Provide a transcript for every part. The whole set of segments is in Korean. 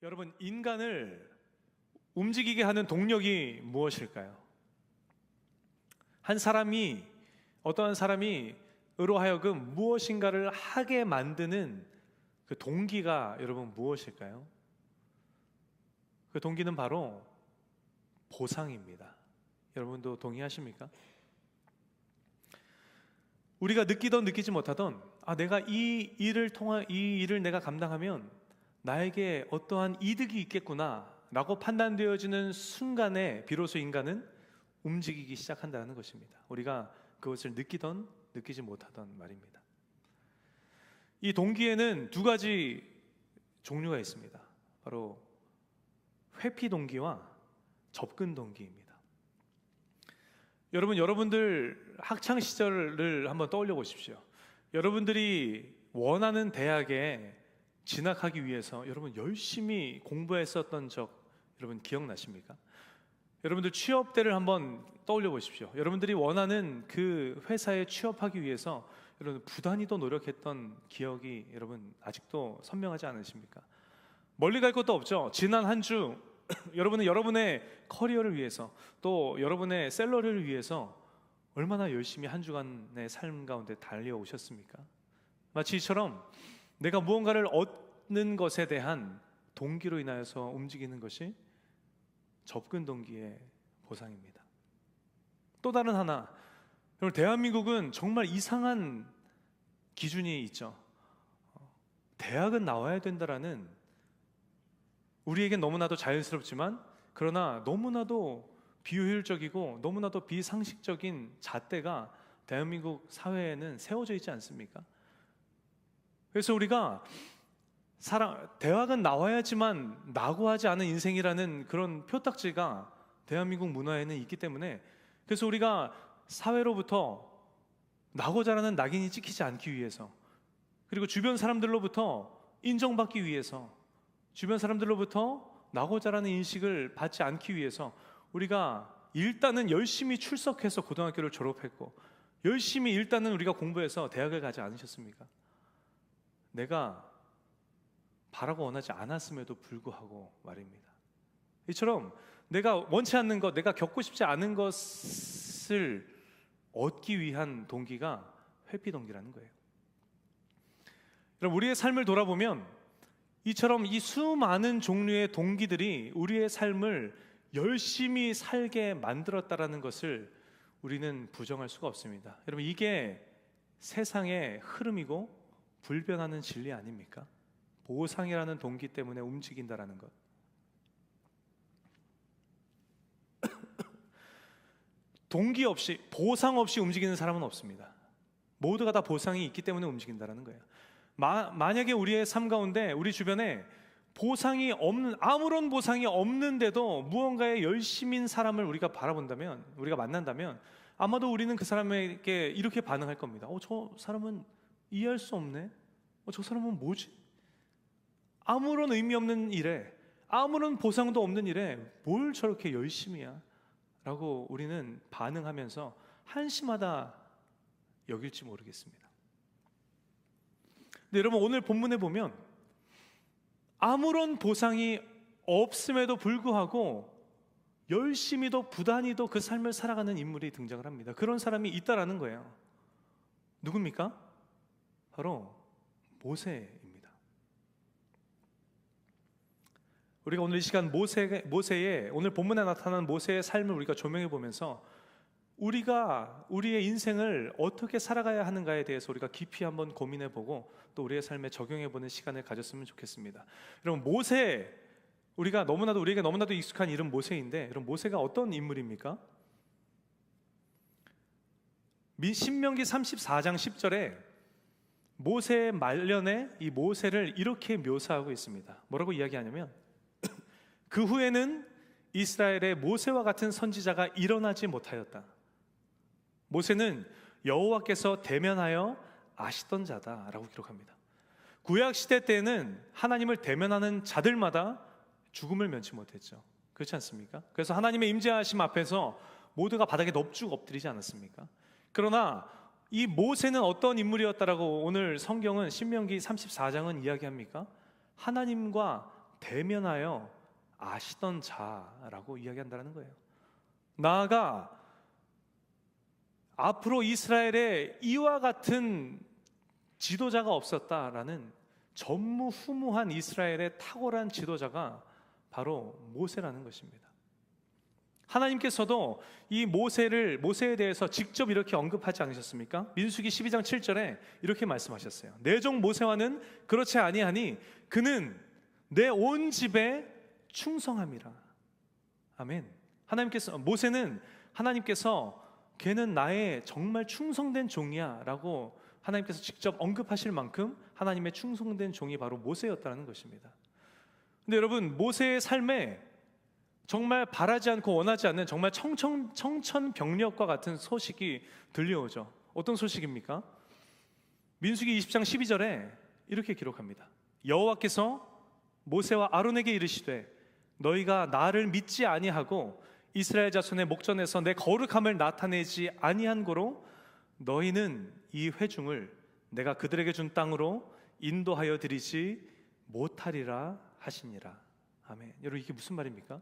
여러분, 인간을 움직이게 하는 동력이 무엇일까요? 어떠한 사람이 으로 하여금 무엇인가를 하게 만드는 그 동기가 여러분 무엇일까요? 그 동기는 바로 보상입니다. 여러분도 동의하십니까? 우리가 느끼던 느끼지 못하던 내가 이 일을 내가 감당하면 나에게 어떠한 이득이 있겠구나 라고 판단되어지는 순간에 비로소 인간은 움직이기 시작한다는 것입니다. 우리가 그것을 느끼던 느끼지 못하던 말입니다. 이 동기에는 두 가지 종류가 있습니다. 바로 회피 동기와 접근 동기입니다. 여러분들 학창 시절을 한번 떠올려 보십시오. 여러분들이 원하는 대학에 진학하기 위해서 여러분 열심히 공부했었던 적 여러분 기억나십니까? 여러분들 취업대를 한번 떠올려 보십시오. 여러분들이 원하는 그 회사에 취업하기 위해서 여러분 부단히도 노력했던 기억이 여러분 아직도 선명하지 않으십니까? 멀리 갈 것도 없죠. 지난 한 주 여러분은 여러분의 커리어를 위해서 또 여러분의 샐러리를 위해서 얼마나 열심히 한 주간의 삶 가운데 달려오셨습니까? 마치 이처럼 내가 무언가를 얻는 것에 대한 동기로 인하여서 움직이는 것이 접근 동기의 보상입니다. 또 다른 하나, 여러분 대한민국은 정말 이상한 기준이 있죠. 대학은 나와야 된다라는 우리에겐 너무나도 자연스럽지만 그러나 너무나도 비효율적이고 너무나도 비상식적인 잣대가 대한민국 사회에는 세워져 있지 않습니까? 그래서 우리가 대학은 나와야지만 낙오하지 않은 인생이라는 그런 표딱지가 대한민국 문화에는 있기 때문에 그래서 우리가 사회로부터 낙오자라는 낙인이 찍히지 않기 위해서 그리고 주변 사람들로부터 인정받기 위해서 주변 사람들로부터 낙오자라는 인식을 받지 않기 위해서 우리가 일단은 열심히 출석해서 고등학교를 졸업했고 열심히 일단은 우리가 공부해서 대학을 가지 않으셨습니까? 내가 바라고 원하지 않았음에도 불구하고 말입니다. 이처럼 내가 원치 않는 것, 내가 겪고 싶지 않은 것을 얻기 위한 동기가 회피 동기라는 거예요. 여러분, 우리의 삶을 돌아보면 이처럼 이 수많은 종류의 동기들이 우리의 삶을 열심히 살게 만들었다라는 것을 우리는 부정할 수가 없습니다. 여러분, 이게 세상의 흐름이고 불변하는 진리 아닙니까? 보상이라는 동기 때문에 움직인다라는 것. 동기 없이, 보상 없이 움직이는 사람은 없습니다. 모두가 다 보상이 있기 때문에 움직인다라는 거예요. 만약에 우리의 삶 가운데 우리 주변에 아무런 보상이 없는데도 무언가에 열심인 사람을 우리가 바라본다면, 우리가 만난다면 아마도 우리는 그 사람에게 이렇게 반응할 겁니다. 저 사람은 이해할 수 없네. 저 사람은 뭐지? 아무런 의미 없는 일에, 아무런 보상도 없는 일에 뭘 저렇게 열심히야? 라고 우리는 반응하면서 한심하다 여길지 모르겠습니다. 근데 여러분, 오늘 본문에 보면 아무런 보상이 없음에도 불구하고 열심히도 부단히도 그 삶을 살아가는 인물이 등장을 합니다. 그런 사람이 있다라는 거예요. 누굽니까? 바로 모세입니다. 우리가 오늘 이 시간 모세의 오늘 본문에 나타난 모세의 삶을 우리가 조명해 보면서 우리가 우리의 인생을 어떻게 살아가야 하는가에 대해서 우리가 깊이 한번 고민해 보고 또 우리의 삶에 적용해 보는 시간을 가졌으면 좋겠습니다. 여러분, 우리에게 너무나도 익숙한 이름 모세인데, 여러분 모세가 어떤 인물입니까? 신명기 34장 10절에 모세 말년에 이 모세를 이렇게 묘사하고 있습니다. 뭐라고 이야기하냐면 그 후에는 이스라엘의 모세와 같은 선지자가 일어나지 못하였다. 모세는 여호와께서 대면하여 아시던 자다라고 기록합니다. 구약 시대 때는 하나님을 대면하는 자들마다 죽음을 면치 못했죠. 그렇지 않습니까? 그래서 하나님의 임재하심 앞에서 모두가 바닥에 넙죽 엎드리지 않았습니까? 그러나 이 모세는 어떤 인물이었다라고 오늘 성경은 신명기 34장은 이야기합니까? 하나님과 대면하여 아시던 자라고 이야기한다는 거예요. 나아가 앞으로 이스라엘에 이와 같은 지도자가 없었다라는 전무후무한 이스라엘의 탁월한 지도자가 바로 모세라는 것입니다. 하나님께서도 이 모세에 대해서 직접 이렇게 언급하지 않으셨습니까? 민수기 12장 7절에 이렇게 말씀하셨어요. 내 종 모세와는 그렇지 아니하니 그는 내 온 집에 충성함이라. 아멘. 모세는 하나님께서 걔는 나의 정말 충성된 종이야 라고 하나님께서 직접 언급하실 만큼 하나님의 충성된 종이 바로 모세였다는 것입니다. 근데 여러분, 모세의 삶에 정말 바라지 않고 원하지 않는 정말 청천벽력과 같은 소식이 들려오죠. 어떤 소식입니까? 민수기 20장 12절에 이렇게 기록합니다. 여호와께서 모세와 아론에게 이르시되 너희가 나를 믿지 아니하고 이스라엘 자손의 목전에서 내 거룩함을 나타내지 아니한 고로 너희는 이 회중을 내가 그들에게 준 땅으로 인도하여 드리지 못하리라 하시니라. 아멘. 여러분, 이게 무슨 말입니까?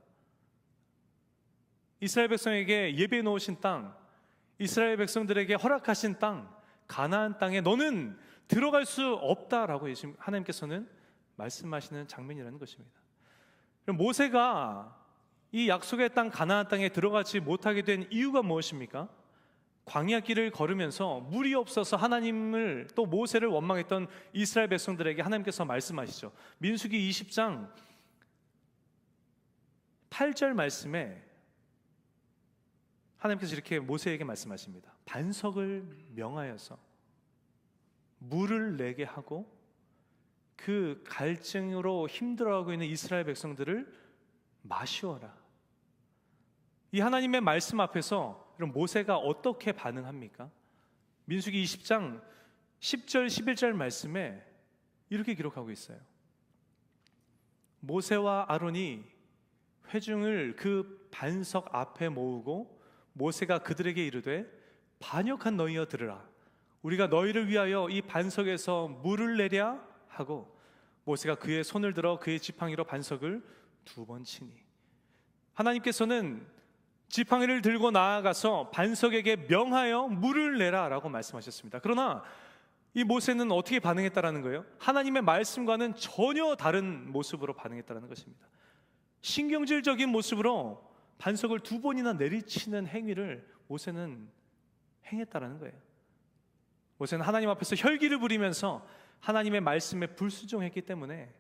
이스라엘 백성에게 예비해 놓으신 땅, 이스라엘 백성들에게 허락하신 땅, 가나안 땅에 너는 들어갈 수 없다라고 하나님께서는 말씀하시는 장면이라는 것입니다. 그럼 모세가 이 약속의 땅 가나안 땅에 들어가지 못하게 된 이유가 무엇입니까? 광야 길을 걸으면서 물이 없어서 하나님을 또 모세를 원망했던 이스라엘 백성들에게 하나님께서 말씀하시죠. 민수기 20장 8절 말씀에 하나님께서 이렇게 모세에게 말씀하십니다. 반석을 명하여서 물을 내게 하고 그 갈증으로 힘들어하고 있는 이스라엘 백성들을 마시어라. 이 하나님의 말씀 앞에서 그럼 모세가 어떻게 반응합니까? 민수기 20장 10절 11절 말씀에 이렇게 기록하고 있어요. 모세와 아론이 회중을 그 반석 앞에 모으고 모세가 그들에게 이르되 반역한 너희여 들으라. 우리가 너희를 위하여 이 반석에서 물을 내랴 하고 모세가 그의 손을 들어 그의 지팡이로 반석을 2번 치니. 하나님께서는 지팡이를 들고 나아가서 반석에게 명하여 물을 내라 라고 말씀하셨습니다. 그러나 이 모세는 어떻게 반응했다라는 거예요? 하나님의 말씀과는 전혀 다른 모습으로 반응했다는 것입니다. 신경질적인 모습으로 반석을 2번이나 내리치는 행위를 모세는 행했다라는 거예요. 모세는 하나님 앞에서 혈기를 부리면서 하나님의 말씀에 불순종했기 때문에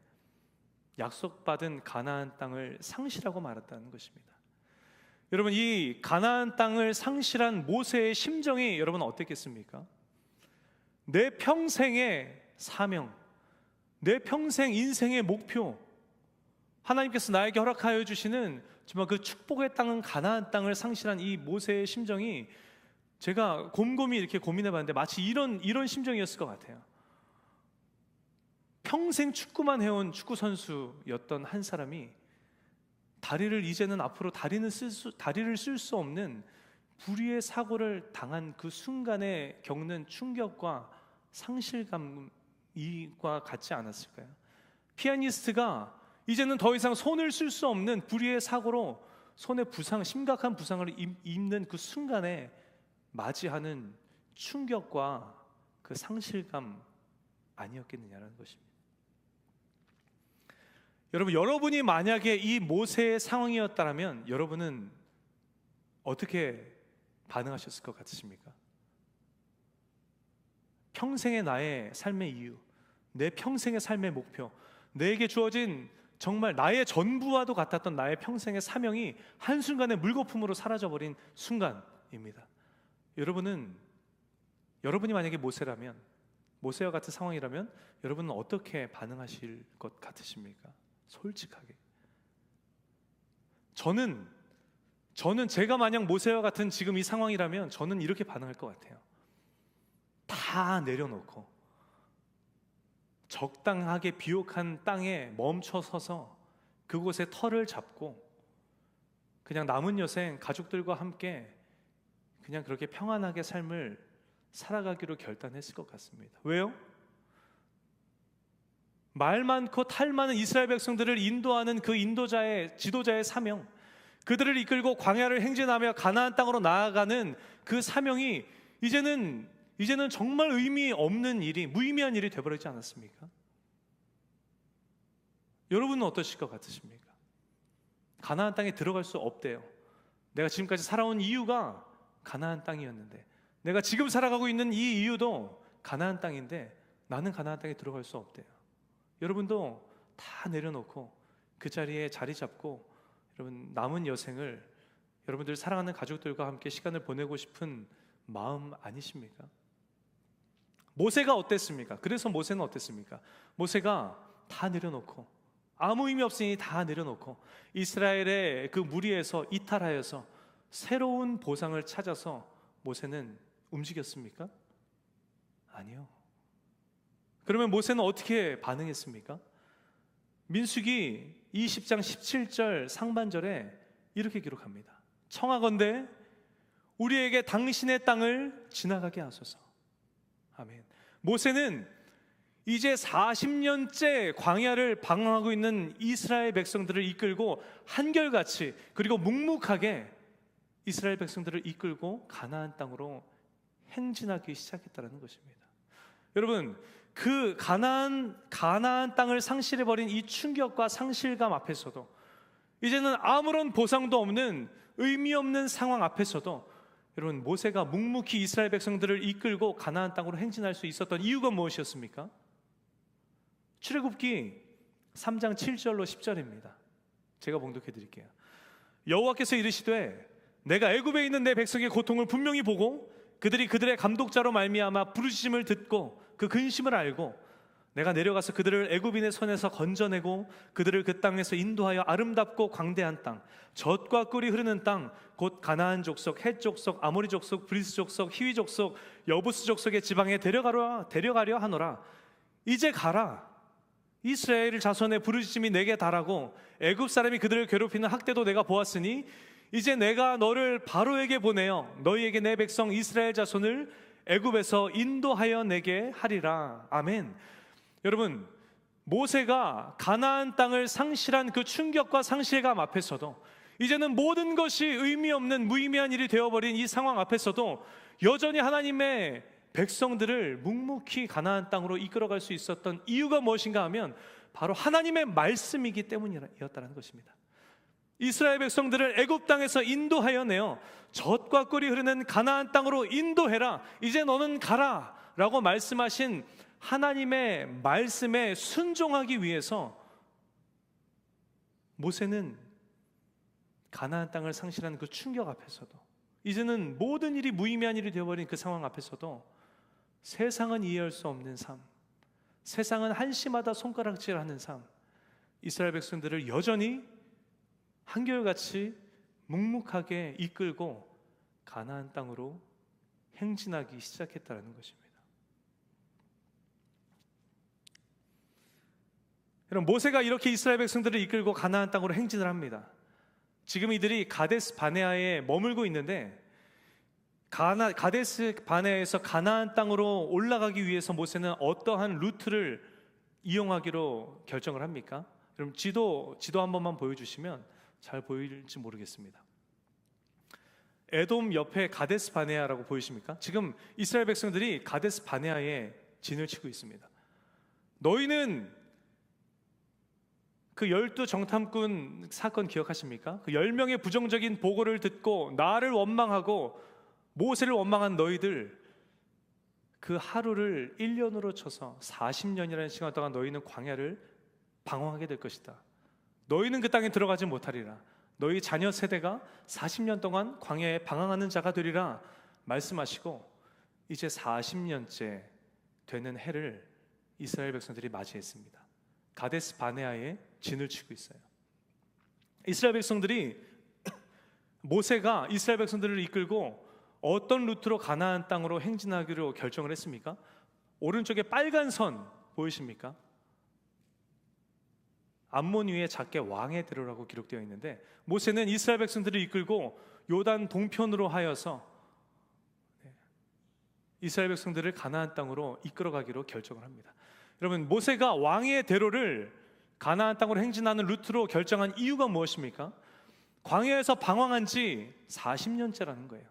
약속받은 가나안 땅을 상실하고 말았다는 것입니다. 여러분, 이 가나안 땅을 상실한 모세의 심정이 여러분 어땠겠습니까? 내 평생의 사명, 내 평생 인생의 목표, 하나님께서 나에게 허락하여 주시는 정말 그 축복의 땅은 가나안 땅을 상실한 이 모세의 심정이 제가 곰곰이 이렇게 고민해봤는데 마치 이런 심정이었을 것 같아요. 평생 축구만 해온 축구 선수였던 한 사람이 이제는 앞으로 다리를 쓸 수 없는 불의의 사고를 당한 그 순간에 겪는 충격과 상실감과 같지 않았을까요? 피아니스트가 이제는 더 이상 손을 쓸 수 없는 불의의 사고로 손에 심각한 부상을 입는 그 순간에 맞이하는 충격과 그 상실감 아니었겠느냐는 것입니다. 여러분이 만약에 이 모세의 상황이었다면 여러분은 어떻게 반응하셨을 것 같으십니까? 평생의 나의 삶의 이유, 내 평생의 삶의 목표, 내게 주어진 정말 나의 전부와도 같았던 나의 평생의 사명이 한순간에 물거품으로 사라져버린 순간입니다. 여러분이 만약에 모세와 같은 상황이라면 여러분은 어떻게 반응하실 것 같으십니까? 솔직하게. 저는 제가 만약 모세와 같은 지금 이 상황이라면 저는 이렇게 반응할 것 같아요. 다 내려놓고 적당하게 비옥한 땅에 멈춰 서서 그곳에 터를 잡고 그냥 남은 여생 가족들과 함께 그냥 그렇게 평안하게 삶을 살아가기로 결단했을 것 같습니다. 왜요? 말 많고 탈 많은 이스라엘 백성들을 인도하는 그 인도자의 지도자의 사명, 그들을 이끌고 광야를 행진하며 가나안 땅으로 나아가는 그 사명이 이제는 정말 의미 없는 일이, 무의미한 일이 되어버리지 않았습니까? 여러분은 어떠실 것 같으십니까? 가나안 땅에 들어갈 수 없대요. 내가 지금까지 살아온 이유가 가나안 땅이었는데, 내가 지금 살아가고 있는 이 이유도 가나안 땅인데 나는 가나안 땅에 들어갈 수 없대요. 여러분도 다 내려놓고 그 자리에 자리 잡고 여러분 남은 여생을 여러분들 사랑하는 가족들과 함께 시간을 보내고 싶은 마음 아니십니까? 모세가 어땠습니까? 그래서 모세는 어땠습니까? 모세가 다 내려놓고, 아무 의미 없으니 다 내려놓고 이스라엘의 그 무리에서 이탈하여서 새로운 보상을 찾아서 모세는 움직였습니까? 아니요. 그러면 모세는 어떻게 반응했습니까? 민수기 20장 17절 상반절에 이렇게 기록합니다. 청하건대 우리에게 당신의 땅을 지나가게 하소서. 아멘. 모세는 이제 40년째 광야를 방황하고 있는 이스라엘 백성들을 이끌고 한결같이, 그리고 묵묵하게 이스라엘 백성들을 이끌고 가나안 땅으로 행진하기 시작했다는 것입니다. 여러분, 그 가나안 땅을 상실해버린 이 충격과 상실감 앞에서도, 이제는 아무런 보상도 없는 의미 없는 상황 앞에서도 여러분, 모세가 묵묵히 이스라엘 백성들을 이끌고 가나안 땅으로 행진할 수 있었던 이유가 무엇이었습니까? 출애굽기 3장 7절로 10절입니다. 제가 봉독해 드릴게요. 여호와께서 이르시되 내가 애굽에 있는 내 백성의 고통을 분명히 보고 그들이 그들의 감독자로 말미암아 부르짖음을 듣고 그 근심을 알고 내가 내려가서 그들을 애굽인의 손에서 건져내고 그들을 그 땅에서 인도하여 아름답고 광대한 땅, 젖과 꿀이 흐르는 땅, 곧 가나안 족속, 헷 족속, 아모리 족속, 브리스 족속, 히위 족속, 여부스 족속의 지방에 데려가려 하노라. 이제 가라. 이스라엘 자손의 부르짖음이 내게 달하고 애굽 사람이 그들을 괴롭히는 학대도 내가 보았으니 이제 내가 너를 바로에게 보내어 너희에게 내 백성 이스라엘 자손을 애굽에서 인도하여 내게 하리라. 아멘. 여러분, 모세가 가나안 땅을 상실한 그 충격과 상실감 앞에서도, 이제는 모든 것이 의미 없는 무의미한 일이 되어버린 이 상황 앞에서도 여전히 하나님의 백성들을 묵묵히 가나안 땅으로 이끌어갈 수 있었던 이유가 무엇인가 하면 바로 하나님의 말씀이기 때문이었다는 것입니다. 이스라엘 백성들을 애굽 땅에서 인도하여 내어 젖과 꿀이 흐르는 가나안 땅으로 인도해라. 이제 너는 가라 라고 말씀하신 하나님의 말씀에 순종하기 위해서 모세는 가나안 땅을 상실한 그 충격 앞에서도, 이제는 모든 일이 무의미한 일이 되어버린 그 상황 앞에서도 세상은 이해할 수 없는 삶, 세상은 한시마다 손가락질하는 삶, 이스라엘 백성들을 여전히 한결같이 묵묵하게 이끌고 가나안 땅으로 행진하기 시작했다는 것입니다. 여러분, 모세가 이렇게 이스라엘 백성들을 이끌고 가나안 땅으로 행진을 합니다. 지금 이들이 가데스 바네아에 머물고 있는데, 가데스 바네아에서 가나안 땅으로 올라가기 위해서 모세는 어떠한 루트를 이용하기로 결정을 합니까? 여러분, 지도 한 번만 보여주시면 잘 보일지 모르겠습니다. 에돔 옆에 가데스 바네아라고 보이십니까? 지금 이스라엘 백성들이 가데스 바네아에 진을 치고 있습니다. 너희는 그 12 정탐꾼 사건 기억하십니까? 그 10명의 부정적인 보고를 듣고 나를 원망하고 모세를 원망한 너희들, 그 하루를 1년으로 쳐서 40년이라는 시간 동안 너희는 광야를 방황하게 될 것이다. 너희는 그 땅에 들어가지 못하리라. 너희 자녀 세대가 40년 동안 광야에 방황하는 자가 되리라 말씀하시고, 이제 40년째 되는 해를 이스라엘 백성들이 맞이했습니다. 가데스 바네아에 진을 치고 있어요. 이스라엘 백성들이, 모세가 이스라엘 백성들을 이끌고 어떤 루트로 가나안 땅으로 행진하기로 결정을 했습니까? 오른쪽에 빨간 선 보이십니까? 암몬 위에 작게 왕의 대로라고 기록되어 있는데, 모세는 이스라엘 백성들을 이끌고 요단 동편으로 하여서 이스라엘 백성들을 가나안 땅으로 이끌어가기로 결정을 합니다. 여러분, 모세가 왕의 대로를 가나안 땅으로 행진하는 루트로 결정한 이유가 무엇입니까? 광야에서 방황한 지 40년째라는 거예요.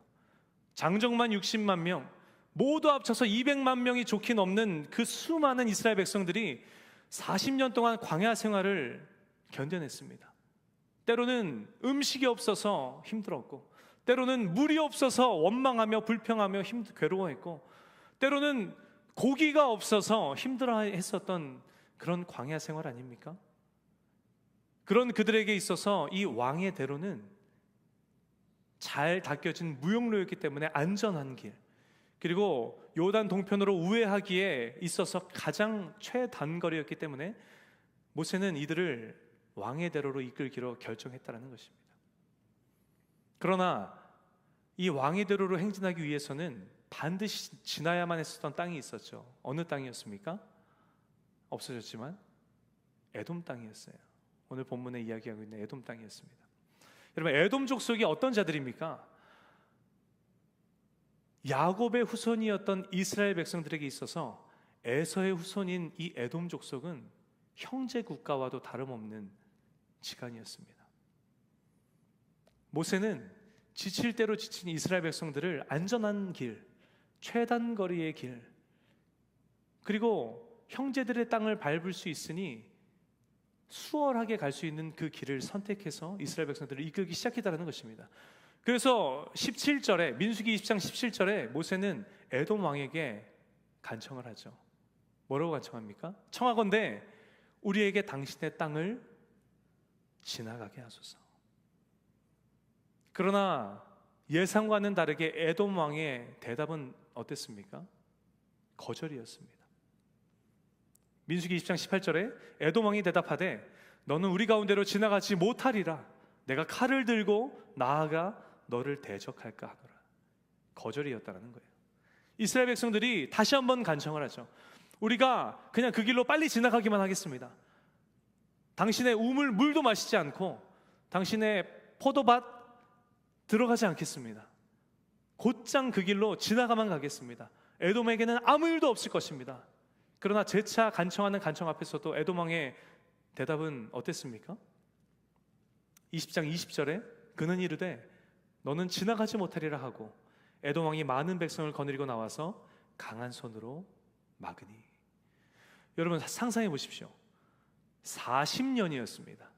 장정만 60만 명, 모두 합쳐서 200만 명이 좋게 넘는 그 수많은 이스라엘 백성들이 40년 동안 광야 생활을 견뎌냈습니다. 때로는 음식이 없어서 힘들었고, 때로는 물이 없어서 원망하며 불평하며 괴로워했고, 때로는 고기가 없어서 힘들어했었던 그런 광야 생활 아닙니까? 그런 그들에게 있어서 이 왕의 대로는 잘 닦여진 무역로였기 때문에 안전한 길, 그리고 요단 동편으로 우회하기에 있어서 가장 최단거리였기 때문에 모세는 이들을 왕의 대로로 이끌기로 결정했다는 것입니다. 그러나 이 왕의 대로로 행진하기 위해서는 반드시 지나야만 했었던 땅이 있었죠. 어느 땅이었습니까? 없어졌지만 에돔 땅이었어요. 오늘 본문에 이야기하고 있는 에돔 땅이었습니다. 여러분, 에돔 족속이 어떤 자들입니까? 야곱의 후손이었던 이스라엘 백성들에게 있어서 에서의 후손인 이 에돔 족속은 형제 국가와도 다름없는 지간이었습니다. 모세는 지칠 대로 지친 이스라엘 백성들을 안전한 길, 최단거리의 길, 그리고 형제들의 땅을 밟을 수 있으니 수월하게 갈 수 있는 그 길을 선택해서 이스라엘 백성들을 이끌기 시작했다는 것입니다. 그래서 17절에, 민수기 20장 17절에 모세는 에돔 왕에게 간청을 하죠. 뭐라고 간청합니까? 청하건대 우리에게 당신의 땅을 지나가게 하소서. 그러나 예상과는 다르게 에돔 왕의 대답은 어땠습니까? 거절이었습니다. 민수기 20장 18절에 에돔 왕이 대답하되 너는 우리 가운데로 지나가지 못하리라. 내가 칼을 들고 나아가 너를 대적할까 하노라. 거절이었다는 거예요. 이스라엘 백성들이 다시 한번 간청을 하죠. 우리가 그냥 그 길로 빨리 지나가기만 하겠습니다. 당신의 우물 물도 마시지 않고 당신의 포도밭 들어가지 않겠습니다. 곧장 그 길로 지나가만 가겠습니다. 에돔에게는 아무 일도 없을 것입니다. 그러나 재차 간청하는 간청 앞에서도 에돔 왕의 대답은 어땠습니까? 20장 20절에 그는 이르되 너는 지나가지 못하리라 하고 에돔 왕이 많은 백성을 거느리고 나와서 강한 손으로 막으니. 여러분, 상상해 보십시오. 40년이었습니다.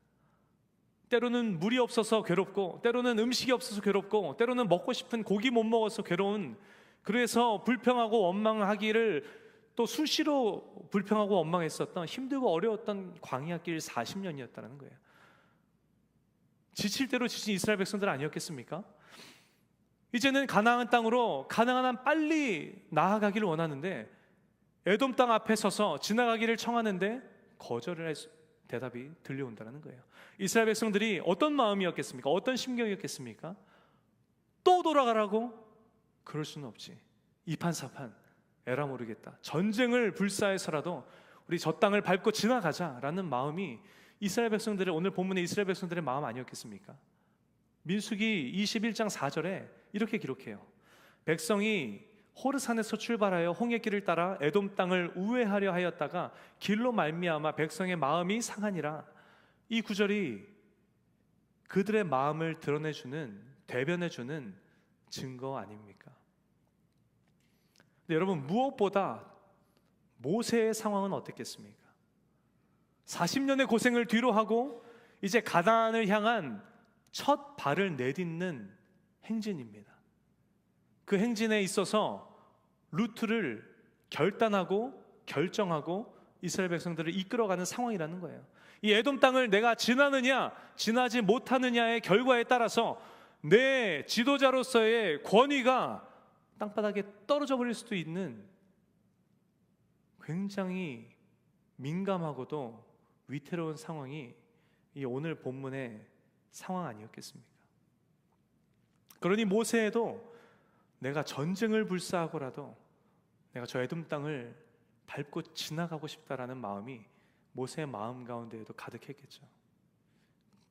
때로는 물이 없어서 괴롭고, 때로는 음식이 없어서 괴롭고, 때로는 먹고 싶은 고기 못 먹어서 괴로운, 그래서 불평하고 원망하기를 또 수시로 불평하고 원망했었던, 힘들고 어려웠던 광야길 40년이었다는 거예요. 지칠 대로 지친 이스라엘 백성들 아니었겠습니까? 이제는 가나안 땅으로 가능한 한 빨리 나아가기를 원하는데 에돔 땅 앞에 서서 지나가기를 청하는데 거절을 할 대답이 들려온다는 거예요. 이스라엘 백성들이 어떤 마음이었겠습니까? 어떤 심경이었겠습니까? 또 돌아가라고? 그럴 수는 없지. 이판사판 에라 모르겠다. 전쟁을 불사해서라도 우리 저 땅을 밟고 지나가자라는 마음이 이스라엘 백성들의, 오늘 본문의 이스라엘 백성들의 마음 아니었겠습니까? 민수기 21장 4절에 이렇게 기록해요. 백성이 호르산에서 출발하여 홍해길을 따라 에돔 땅을 우회하려 하였다가 길로 말미암아 백성의 마음이 상하니라. 이 구절이 그들의 마음을 드러내주는, 대변해주는 증거 아닙니까? 근데 여러분, 무엇보다 모세의 상황은 어땠겠습니까? 40년의 고생을 뒤로 하고 이제 가나안을 향한 첫 발을 내딛는 행진입니다. 그 행진에 있어서 루트를 결단하고 결정하고 이스라엘 백성들을 이끌어가는 상황이라는 거예요. 이 에돔 땅을 내가 지나느냐 지나지 못하느냐의 결과에 따라서 내 지도자로서의 권위가 땅바닥에 떨어져 버릴 수도 있는 굉장히 민감하고도 위태로운 상황이 이 오늘 본문의 상황 아니었겠습니까? 그러니 모세에도 내가 전쟁을 불사하고라도 내가 저 에돔 땅을 밟고 지나가고 싶다라는 마음이 모세의 마음 가운데에도 가득했겠죠.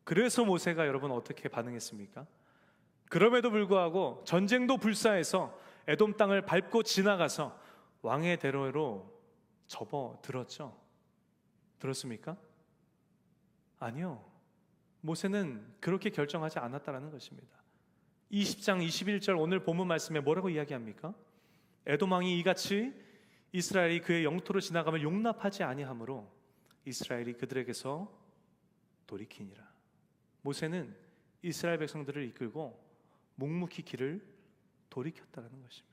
그래서 모세가 여러분 어떻게 반응했습니까? 그럼에도 불구하고 전쟁도 불사해서 에돔 땅을 밟고 지나가서 왕의 대로로 접어들었죠? 들었습니까? 아니요. 모세는 그렇게 결정하지 않았다라는 것입니다. 20장 21절 오늘 본문 말씀에 뭐라고 이야기합니까? 에돔 왕이 이같이 이스라엘이 그의 영토로 지나가면 용납하지 아니하므로 이스라엘이 그들에게서 돌이키니라. 모세는 이스라엘 백성들을 이끌고 묵묵히 길을 돌이켰다는 것입니다.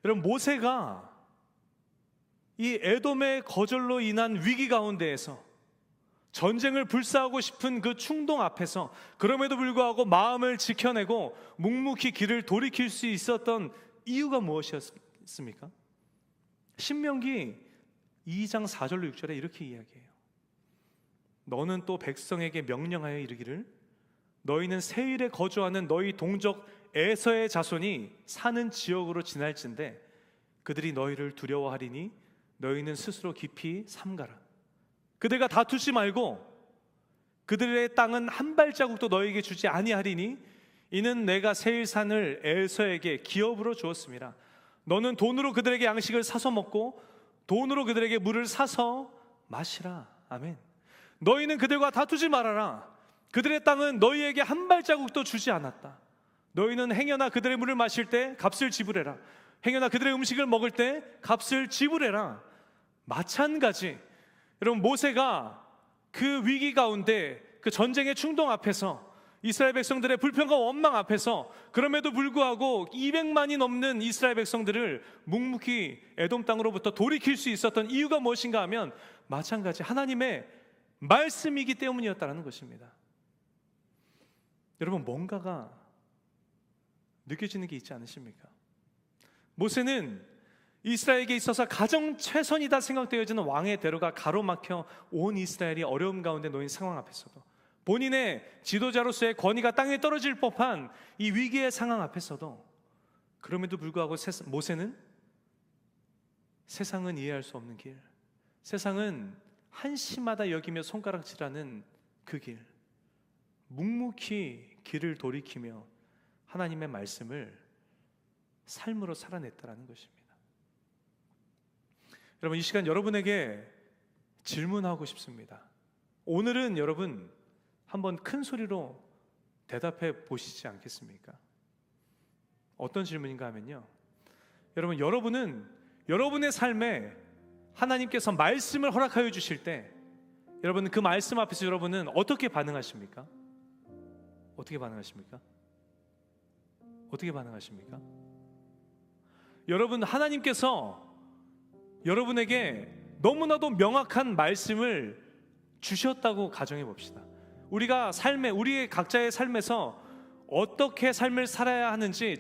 여러분, 모세가 이 에돔의 거절로 인한 위기 가운데에서 전쟁을 불사하고 싶은 그 충동 앞에서 그럼에도 불구하고 마음을 지켜내고 묵묵히 길을 돌이킬 수 있었던 이유가 무엇이었습니까? 신명기 2장 4절로 6절에 이렇게 이야기해요. 너는 또 백성에게 명령하여 이르기를 너희는 세일에 거주하는 너희 동족 에서의 자손이 사는 지역으로 지날진대 그들이 너희를 두려워하리니 너희는 스스로 깊이 삼가라. 그들과 다투지 말고 그들의 땅은 한 발자국도 너희에게 주지 아니하리니 이는 내가 세일산을 에서에게 기업으로 주었습니다. 너는 돈으로 그들에게 양식을 사서 먹고 돈으로 그들에게 물을 사서 마시라. 아멘. 너희는 그들과 다투지 말아라. 그들의 땅은 너희에게 한 발자국도 주지 않았다. 너희는 행여나 그들의 물을 마실 때 값을 지불해라. 행여나 그들의 음식을 먹을 때 값을 지불해라. 마찬가지, 여러분, 모세가 그 위기 가운데 그 전쟁의 충동 앞에서 이스라엘 백성들의 불평과 원망 앞에서 그럼에도 불구하고 200만이 넘는 이스라엘 백성들을 묵묵히 에돔 땅으로부터 돌이킬 수 있었던 이유가 무엇인가 하면 마찬가지 하나님의 말씀이기 때문이었다는 것입니다. 여러분, 뭔가가 느껴지는 게 있지 않으십니까? 모세는 이스라엘에게 있어서 가장 최선이다 생각되어지는 왕의 대로가 가로막혀 온 이스라엘이 어려움 가운데 놓인 상황 앞에서도 본인의 지도자로서의 권위가 땅에 떨어질 법한 이 위기의 상황 앞에서도 그럼에도 불구하고 모세는 세상은 이해할 수 없는 길, 세상은 한심하다 여기며 손가락질하는 그 길, 묵묵히 길을 돌이키며 하나님의 말씀을 삶으로 살아냈다는 것입니다. 여러분, 이 시간 여러분에게 질문하고 싶습니다. 오늘은 여러분 한번 큰 소리로 대답해 보시지 않겠습니까? 어떤 질문인가 하면요, 여러분은 여러분의 삶에 하나님께서 말씀을 허락하여 주실 때 여러분 그 말씀 앞에서 여러분은 어떻게 반응하십니까? 어떻게 반응하십니까? 어떻게 반응하십니까? 여러분, 하나님께서 여러분에게 너무나도 명확한 말씀을 주셨다고 가정해 봅시다. 우리가 우리의 각자의 삶에서 어떻게 삶을 살아야 하는지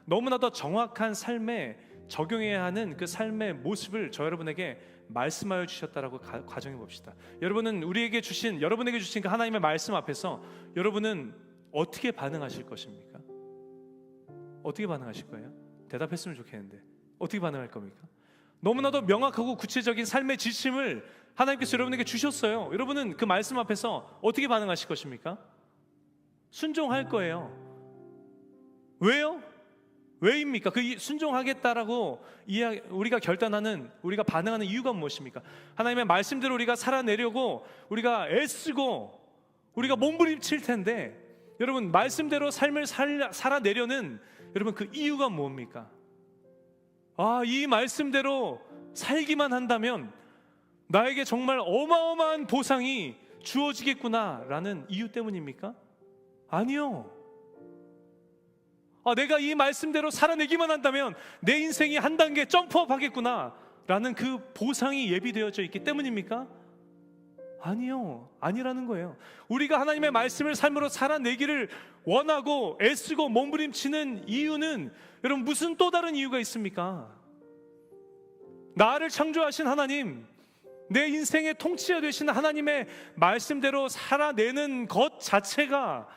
너무나도 정확한 삶에 적용해야 하는 그 삶의 모습을 저 여러분에게 말씀하여 주셨다라고 가정해 봅시다. 여러분에게 주신 그 하나님의 말씀 앞에서 여러분은 어떻게 반응하실 것입니까? 어떻게 반응하실 거예요? 대답했으면 좋겠는데 어떻게 반응할 겁니까? 너무나도 명확하고 구체적인 삶의 지침을 하나님께서 여러분에게 주셨어요. 여러분은 그 말씀 앞에서 어떻게 반응하실 것입니까? 순종할 거예요. 왜요? 왜입니까? 그 순종하겠다라고 우리가 우리가 반응하는 이유가 무엇입니까? 하나님의 말씀대로 우리가 살아내려고 우리가 애쓰고 우리가 몸부림칠 텐데, 여러분, 말씀대로 삶을 살아내려는 여러분 그 이유가 뭡니까? 이 말씀대로 살기만 한다면 나에게 정말 어마어마한 보상이 주어지겠구나라는 이유 때문입니까? 아니요. 내가 이 말씀대로 살아내기만 한다면 내 인생이 한 단계 점프업 하겠구나라는 그 보상이 예비되어져 있기 때문입니까? 아니요. 아니라는 거예요. 우리가 하나님의 말씀을 삶으로 살아내기를 원하고 애쓰고 몸부림치는 이유는 여러분 무슨 또 다른 이유가 있습니까? 나를 창조하신 하나님, 내 인생의 통치자 되신 하나님의 말씀대로 살아내는 것 자체가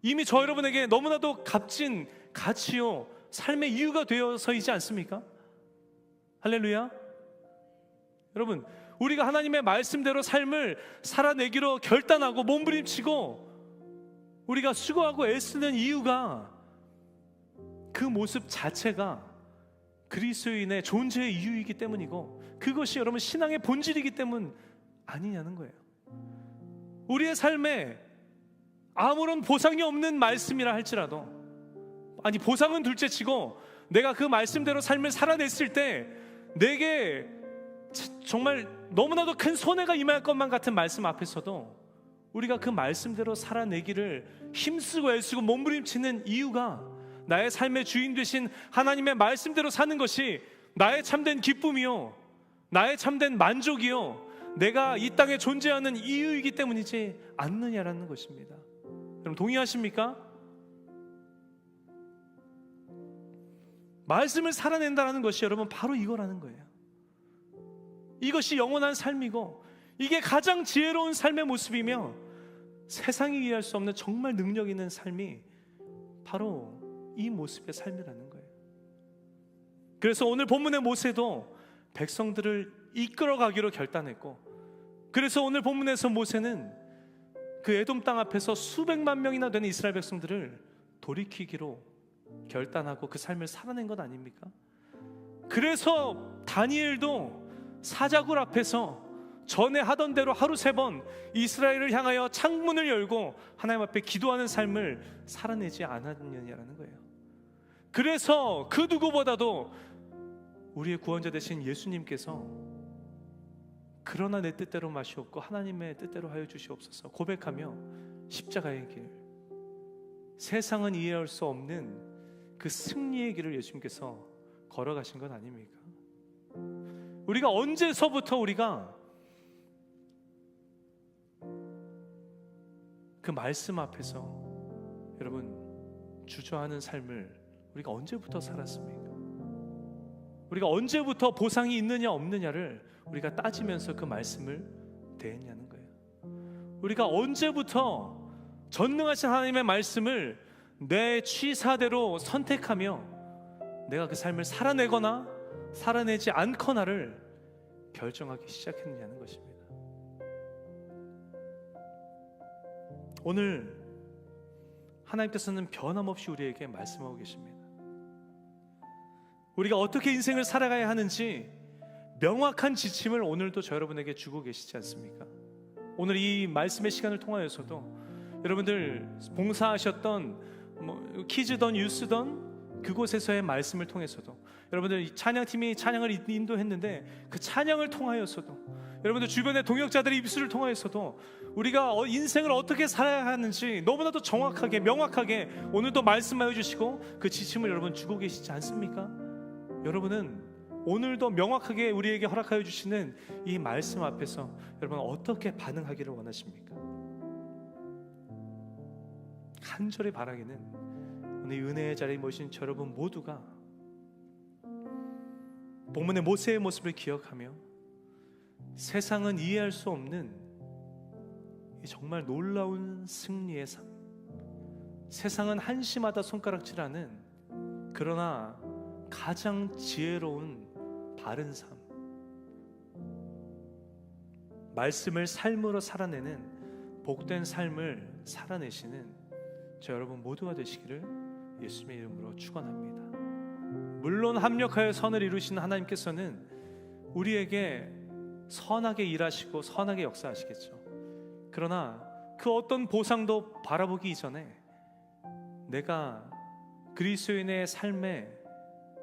이미 저 여러분에게 너무나도 값진 가치요 삶의 이유가 되어서이지 않습니까? 할렐루야. 여러분, 우리가 하나님의 말씀대로 삶을 살아내기로 결단하고 몸부림치고 우리가 수고하고 애쓰는 이유가 그 모습 자체가 그리스도인의 존재의 이유이기 때문이고, 그것이 여러분 신앙의 본질이기 때문 아니냐는 거예요. 우리의 삶에 아무런 보상이 없는 말씀이라 할지라도, 아니 보상은 둘째치고 내가 그 말씀대로 삶을 살아냈을 때 내게 정말 너무나도 큰 손해가 임할 것만 같은 말씀 앞에서도 우리가 그 말씀대로 살아내기를 힘쓰고 애쓰고 몸부림치는 이유가, 나의 삶의 주인 되신 하나님의 말씀대로 사는 것이 나의 참된 기쁨이요, 나의 참된 만족이요, 내가 이 땅에 존재하는 이유이기 때문이지 않느냐라는 것입니다. 여러분 동의하십니까? 말씀을 살아낸다는 것이 여러분 바로 이거라는 거예요. 이것이 영원한 삶이고, 이게 가장 지혜로운 삶의 모습이며, 세상이 이해할 수 없는 정말 능력 있는 삶이 바로 이 모습의 삶이라는 거예요. 그래서 오늘 본문의 모세도 백성들을 이끌어가기로 결단했고, 그래서 오늘 본문에서 모세는 그 에돔 땅 앞에서 수백만 명이나 되는 이스라엘 백성들을 돌이키기로 결단하고 그 삶을 살아낸 것 아닙니까? 그래서 다니엘도 사자굴 앞에서 전에 하던 대로 하루 3번 이스라엘을 향하여 창문을 열고 하나님 앞에 기도하는 삶을 살아내지 않았느냐라는 거예요. 그래서 그 누구보다도 우리의 구원자 되신 예수님께서 그러나 내 뜻대로 마시옵고 하나님의 뜻대로 하여 주시옵소서 고백하며 십자가의 길, 세상은 이해할 수 없는 그 승리의 길을 예수님께서 걸어가신 것 아닙니까? 우리가 언제서부터 우리가 그 말씀 앞에서 여러분 주저하는 삶을 우리가 언제부터 살았습니까? 우리가 언제부터 보상이 있느냐 없느냐를 우리가 따지면서 그 말씀을 대했냐는 거예요. 우리가 언제부터 전능하신 하나님의 말씀을 내 취사대로 선택하며 내가 그 삶을 살아내거나 살아내지 않거나를 결정하기 시작했느냐는 것입니다. 오늘 하나님께서는 변함없이 우리에게 말씀하고 계십니다. 우리가 어떻게 인생을 살아가야 하는지 명확한 지침을 오늘도 저 여러분에게 주고 계시지 않습니까? 오늘 이 말씀의 시간을 통하여서도 여러분들 봉사하셨던 키즈던 유스던 그곳에서의 말씀을 통해서도, 여러분들 찬양팀이 찬양을 인도했는데 그 찬양을 통하여서도, 여러분들 주변의 동역자들의 입술을 통하여서도 우리가 인생을 어떻게 살아야 하는지 너무나도 정확하게 명확하게 오늘도 말씀하여 주시고 그 지침을 여러분 주고 계시지 않습니까? 여러분은 오늘도 명확하게 우리에게 허락하여 주시는 이 말씀 앞에서 여러분 어떻게 반응하기를 원하십니까? 간절히 바라기는 오늘 이 은혜의 자리에 모신 저 여러분 모두가 본문의 모세의 모습을 기억하며 세상은 이해할 수 없는 이 정말 놀라운 승리의 삶, 세상은 한심하다 손가락질하는 그러나 가장 지혜로운 바른 삶, 말씀을 삶으로 살아내는 복된 삶을 살아내시는 저 여러분 모두가 되시기를 예수님의 이름으로 축원합니다. 물론 합력하여 선을 이루시는 하나님께서는 우리에게 선하게 일하시고 선하게 역사하시겠죠. 그러나 그 어떤 보상도 바라보기 이전에 내가 그리스도인의 삶의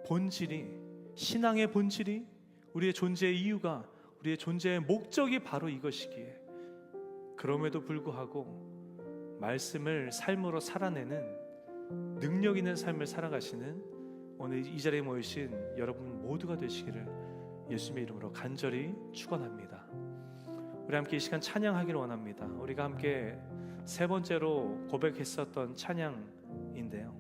본질이, 신앙의 본질이, 우리의 존재의 이유가, 우리의 존재의 목적이 바로 이것이기에 그럼에도 불구하고 말씀을 삶으로 살아내는 능력 있는 삶을 살아가시는 오늘 이 자리에 모이신 여러분 모두가 되시기를 예수님의 이름으로 간절히 축원합니다. 우리 함께 이 시간 찬양하기를 원합니다. 우리가 함께 3번째로 고백했었던 찬양인데요,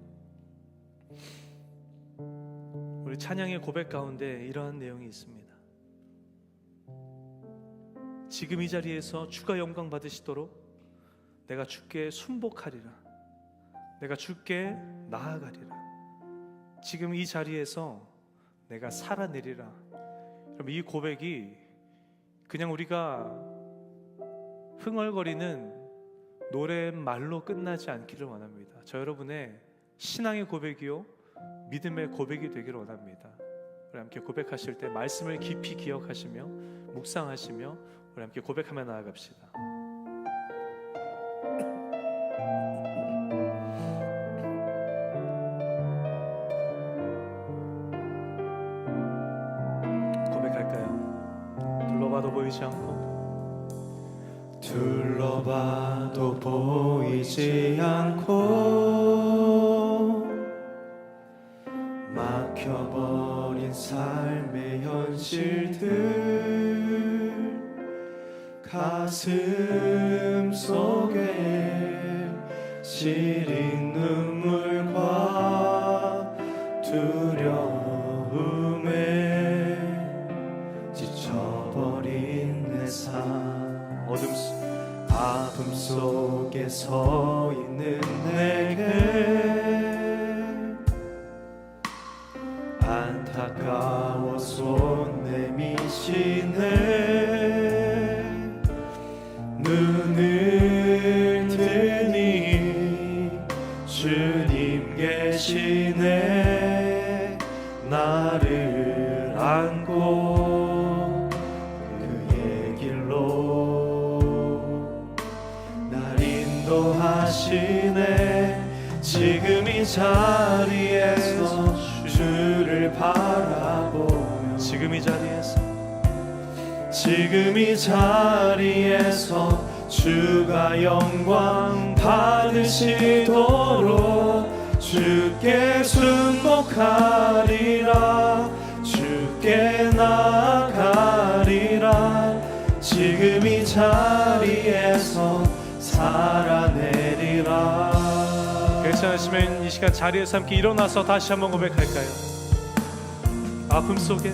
우리 찬양의 고백 가운데 이러한 내용이 있습니다. 지금 이 자리에서 주가 영광 받으시도록 내가 주께 순복하리라, 내가 주께 나아가리라, 지금 이 자리에서 내가 살아내리라. 그럼 이 고백이 그냥 우리가 흥얼거리는 노랫말로 끝나지 않기를 원합니다. 저 여러분의 신앙의 고백이요 믿음의 고백이 되기를 원합니다. 우리 함께 고백하실 때 말씀을 깊이 기억하시며 묵상하시며 우리 함께 고백하며 나아갑시다. 고백할까요? 둘러봐도 보이지 않고 둘러봐도 보이지 않고 막혀버린 삶의 현실들 가슴 속에 시린 눈물과 두려움에 지쳐버린 내 삶 아픔 속에 서 있는 내게 안타까워 손 내미시네 눈을 뜨니 주님 계시네 나를 안고 그의 길로 날 인도하시네 지금 이 자리에서 주를 바라보며 지금 이 자리에서 주가 영광 받으시도록 주께 순복하리라 주께 나아가리라 지금 이 자리에서 살아내리라. 괜찮으시면 이 시간 자리에서 함께 일어나서 다시 한번 고백할까요? 아픔 속에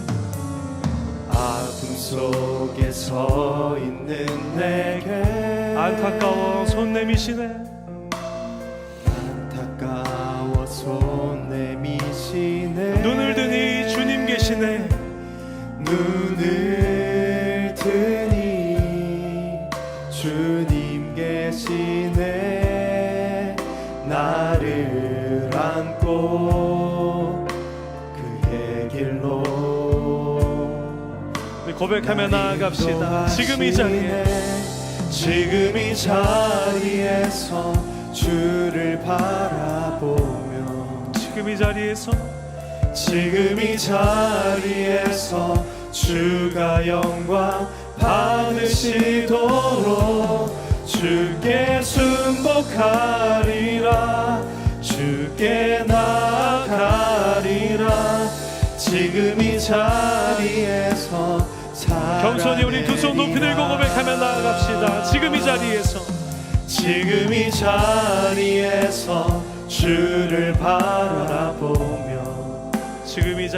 서 있는 내게 안타까워 손 내미시네 눈을 드니 주님 계시네 눈을 드니 주님 계시네 나를 안고 그의 길로 고백하며 나아갑시다. 지금 이 자리에서 주를 바라보며 지금 이 자리에서 주가 영광 받으시도록 주께 순복하리라 주께 나아가리라 지금 이 자리에서 겸손히 우리 두 손 높이 들고 고백하며 나아갑시다. 지금 이 자리에서 주를 바라보며 지금 이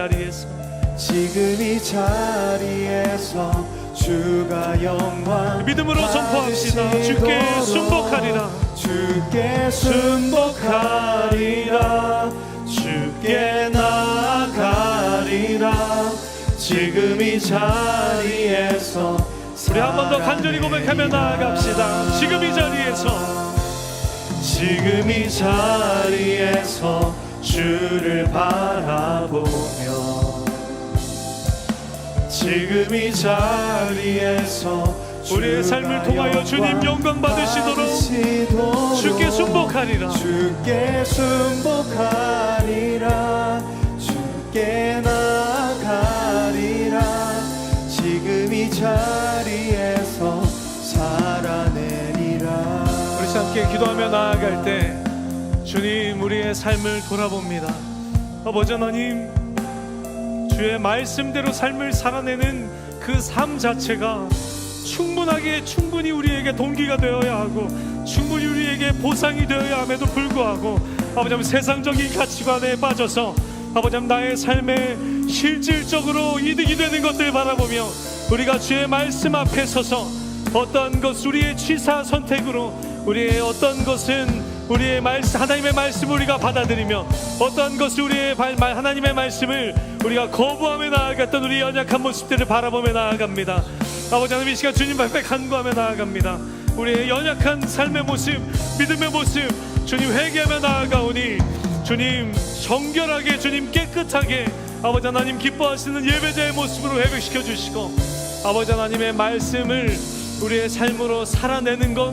자리에서 주가 영광 믿음으로 선포합시다. 주께 순복하리라 주께 나아가리라 지금 이 자리에서 우리 한 번 더 간절히 고백하며 나아갑시다. 지금 이 자리에서 주를 바라보며 지금 이 자리에서 우리의 삶을 통하여 주님 영광 받으시도록 주께 순복하리라 주께 나아가리라 지금 이 자리에서 살아내리라. 우리 함께 기도하며 나아갈 때 주님 우리의 삶을 돌아봅니다. 아버지 하나님 주의 말씀대로 삶을 살아내는 그 삶 자체가 충분히 우리에게 동기가 되어야 하고 충분히 우리에게 보상이 되어야 함에도 불구하고 아버지 하나님 세상적인 가치관에 빠져서 아버지 하나님 나의 삶에 실질적으로 이득이 되는 것들 바라보며 우리가 주의 말씀 앞에 서서 어떤 것 우리의 취사 선택으로 우리의 어떤 것은 우리의 말씀 하나님의 말씀을 우리가 받아들이며 어떤 것을 우리의 하나님의 말씀을 우리가 거부하며 나아갔던 우리 연약한 모습들을 바라보며 나아갑니다. 아버지 하나님 이 시간 주님 앞에 간구하며 나아갑니다. 우리의 연약한 삶의 모습 믿음의 모습 주님 회개하며 나아가오니 주님 정결하게 주님 깨끗하게 아버지 하나님 기뻐하시는 예배자의 모습으로 회복시켜 주시고, 아버지 하나님의 말씀을 우리의 삶으로 살아내는 것,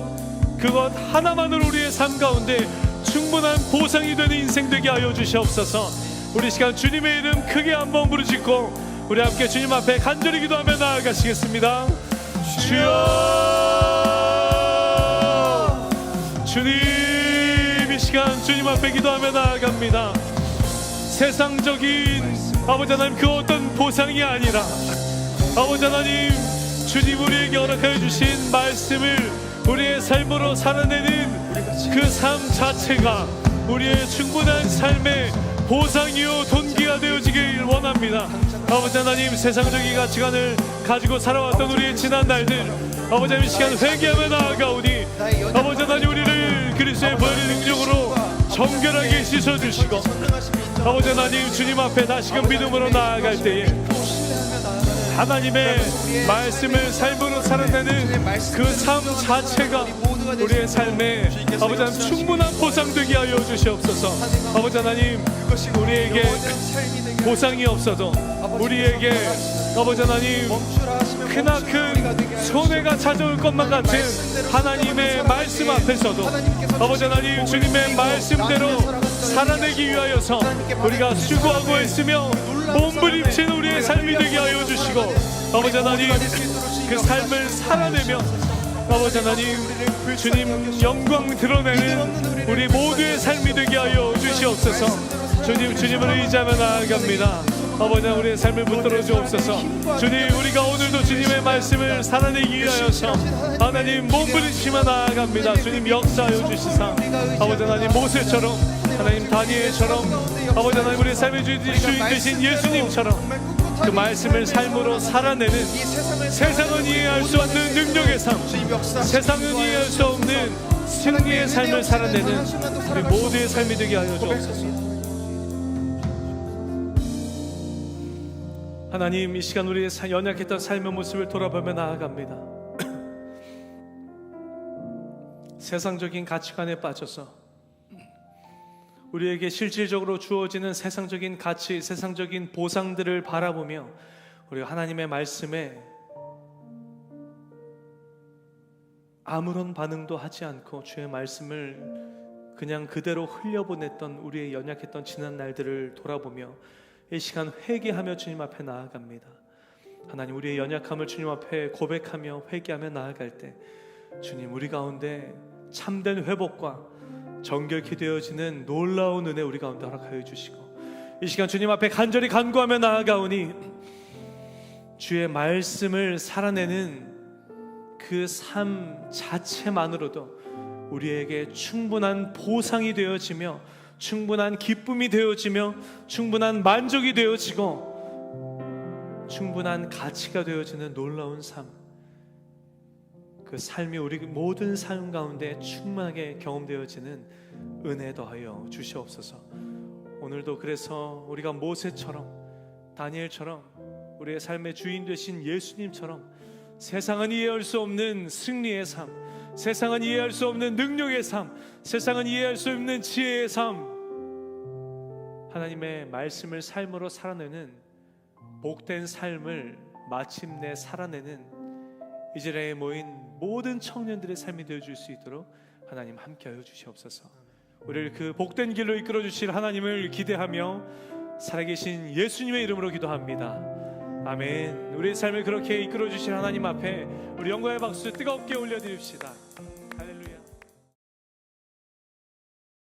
그것 하나만으로 우리의 삶 가운데 충분한 보상이 되는 인생 되게 하여 주시옵소서. 우리 시간 주님의 이름 크게 한번 부르짖고 우리 함께 주님 앞에 간절히 기도하며 나아가시겠습니다. 주여, 주님, 이 시간 주님 앞에 기도하며 나아갑니다. 세상적인 아버지 하나님 그 어떤 보상이 아니라, 아버지 하나님 주님 우리에게 허락하여 주신 말씀을 우리의 삶으로 살아내는 그 삶 자체가 우리의 충분한 삶의 보상이요 돈기가 되어지길 원합니다. 아버지 하나님, 세상적인 가치관을 가지고 살아왔던 우리의 지난 날들, 아버지 하나님 시간 회개하며 나아가오니 아버지 하나님 우리를 그리스도의 보혈의 능력으로 정결하게 씻어주시고, 아버지 하나님 주님 앞에 다시금 믿음으로 나아갈 때에 하나님의 말씀을 삶으로 살아내는 그 삶 자체가 우리의 삶에 아버지 하나님 충분한 보상 되게 하여 주시옵소서. 아버지 하나님, 우리에게 보상이 없어도 우리에게 아버지 하나님 크나큰 손해가 찾아올 것만 같은 하나님의 말씀 앞에서도 아버지 하나님 주님의 말씀대로 살아내기 위하여서 우리가 수고하고 했으며 몸부림치는 우리의 삶이 되게 하여 주시고, 아버지 하나님 그 삶을 살아내며 아버지 하나님 주님 영광 드러내는 우리 모두의 삶이 되게 하여 주시옵소서. 주님을 의지하며 나아갑니다. 아버지 하나님 우리의 삶을 붙들어 주옵소서. 주님, 우리가 오늘도 주님의 말씀을 살아내기 위하여서 하나님 몸부림치며 나아갑니다. 주님 역사하여 주시사 아버지 하나님 모세처럼, 하나님 다니엘처럼, 아버지 하나님 우리의 삶의 주인 되신 예수님처럼 그 말씀을 삶으로 살아내는 세상은 이해할 수 없는 능력의 삶, 세상은 이해할 수 없는 승리의 삶을 살아내는 우리 모두의 삶이 되게 하여 주옵소서. 하나님, 이 시간 우리의 연약했던 삶의 모습을 돌아보며 나아갑니다. 세상적인 가치관에 빠져서 우리에게 실질적으로 주어지는 세상적인 가치, 세상적인 보상들을 바라보며 우리가 하나님의 말씀에 아무런 반응도 하지 않고 주의 말씀을 그냥 그대로 흘려보냈던 우리의 연약했던 지난 날들을 돌아보며 이 시간 회개하며 주님 앞에 나아갑니다. 하나님, 우리의 연약함을 주님 앞에 고백하며 회개하며 나아갈 때 주님, 우리 가운데 참된 회복과 정결케 되어지는 놀라운 은혜 우리 가운데 허락하여 주시고, 이 시간 주님 앞에 간절히 간구하며 나아가오니 주의 말씀을 살아내는 그 삶 자체만으로도 우리에게 충분한 보상이 되어지며 충분한 기쁨이 되어지며 충분한 만족이 되어지고 충분한 가치가 되어지는 놀라운 삶, 그 삶이 우리 모든 삶 가운데 충만하게 경험되어지는 은혜 더하여 주시옵소서. 오늘도 그래서 우리가 모세처럼, 다니엘처럼, 우리의 삶의 주인 되신 예수님처럼 세상은 이해할 수 없는 승리의 삶, 세상은 이해할 수 없는 능력의 삶, 세상은 이해할 수 없는 지혜의 삶, 하나님의 말씀을 삶으로 살아내는 복된 삶을 마침내 살아내는 이제라에 모인 모든 청년들의 삶이 되어줄 수 있도록 하나님 함께하여 주시옵소서. 우리를 그 복된 길로 이끌어 주실 하나님을 기대하며 살아계신 예수님의 이름으로 기도합니다. 아멘. 우리의 삶을 그렇게 이끌어 주실 하나님 앞에 우리 영광의 박수 뜨겁게 올려드립시다.